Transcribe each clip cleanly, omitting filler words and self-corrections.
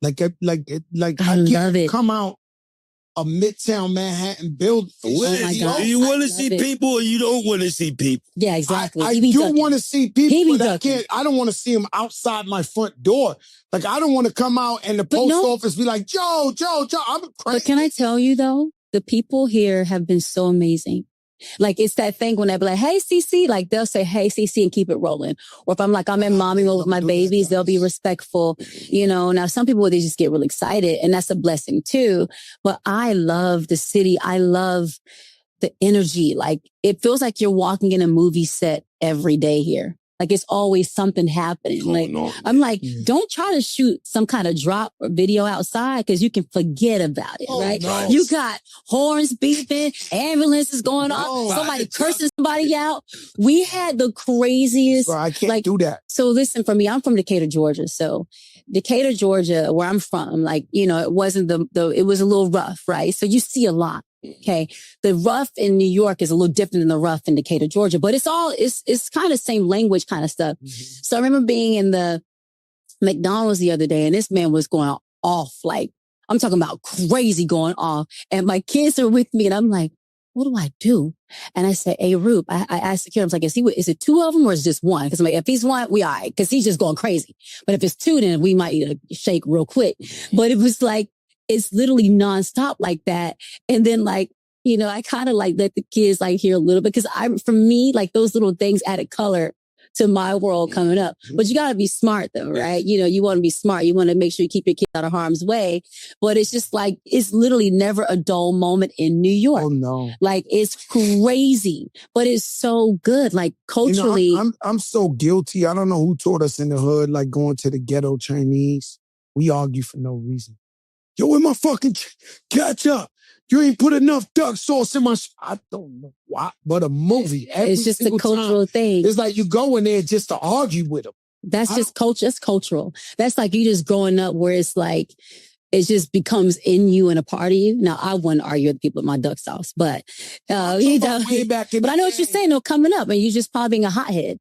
I love it. Come out a Midtown Manhattan building. Oh my God. Do you want to see people or you don't want to see people? Yeah, exactly. I do want to see people, but I don't want to see them outside my front door. Like, I don't want to come out and the post office be like, Joe, I'm crazy. But can I tell you, though, the people here have been so amazing. Like, it's that thing when they be like, hey, CC, like they'll say, hey, CC, and keep it rolling. Or if I'm like, I'm in mommy mode with my babies, they'll be respectful. You know, now some people, they just get really excited and that's a blessing too. But I love the city. I love the energy. Like, it feels like you're walking in a movie set every day here. Like, it's always something happening. Like, I'm like, don't try to shoot some kind of drop or video outside because you can forget about it, right? No. You got horns beeping, ambulances going off, somebody cursing somebody out. We had the craziest. Bro, I can't do that. So listen, for me, I'm from Decatur, Georgia. So Decatur, Georgia, where I'm from, like, you know, it wasn't it was a little rough, right? So you see a lot. Okay. The rough in New York is a little different than the rough in Decatur, Georgia, but it's kind of same language kind of stuff. Mm-hmm. So I remember being in the McDonald's the other day and this man was going off. Like, I'm talking about crazy going off and my kids are with me and I'm like, what do I do? And I said, hey, Roop, I asked the kid, I was like, is it two of them or is it just one? Because I'm like, if he's one, we all right. Because he's just going crazy. But if it's two, then we might shake real quick. But it was like, it's literally nonstop like that. And then like, you know, I kind of like let the kids like hear a little bit because for me, like those little things added color to my world coming up. But you got to be smart though, right? You know, you want to be smart. You want to make sure you keep your kids out of harm's way. But it's just like, it's literally never a dull moment in New York. Oh no. Like, it's crazy, but it's so good. Like, culturally. You know, I'm so guilty. I don't know who taught us in the hood, like going to the ghetto Chinese. We argue for no reason. Yo, where my fucking ketchup? You ain't put enough duck sauce in my... I don't know why, but a movie. It's just a cultural thing. It's like you go in there just to argue with them. That's just culture. That's cultural. That's like you just growing up where it's like, it just becomes in you and a part of you. Now, I wouldn't argue with people with my duck sauce, but, you know, but I know what you're saying, though, coming up and you just probably being a hothead.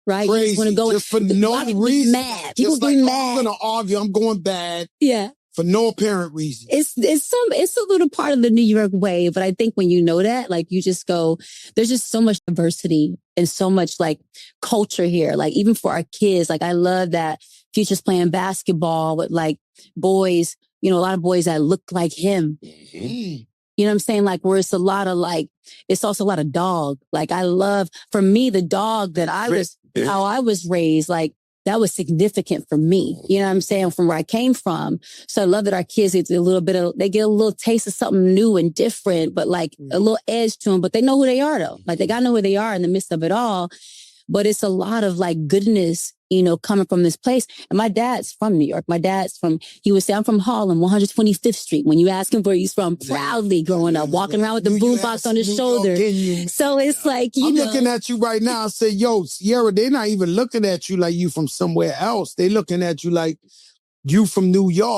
Right? Crazy. You just want to go just for no reason. Mad. People be mad. I'm going to argue. I'm going bad. Yeah. For no apparent reason. It's a little part of the New York way, but I think when you know that, like you just go, there's just so much diversity and so much like culture here. Like even for our kids, like I love that Future's playing basketball with like boys, you know, a lot of boys that look like him. Mm-hmm. You know what I'm saying? Like where it's a lot of like, it's also a lot of dog. Like I love, for me, the dog that how I was raised, like, that was significant for me. You know what I'm saying? From where I came from. So I love that our kids get they get a little taste of something new and different, but like a little edge to them, but they know who they are though. Like they gotta know who they are in the midst of it all. But it's a lot of like goodness, you know, coming from this place. And my dad's from New York. He would say, I'm from Harlem, 125th Street. When you ask him where he's from, proudly growing up, walking around with the boombox on his shoulder. So it's like, I'm looking at you right now and say, yo, Ciara, they're not even looking at you like you from somewhere else. They're looking at you like you from New York.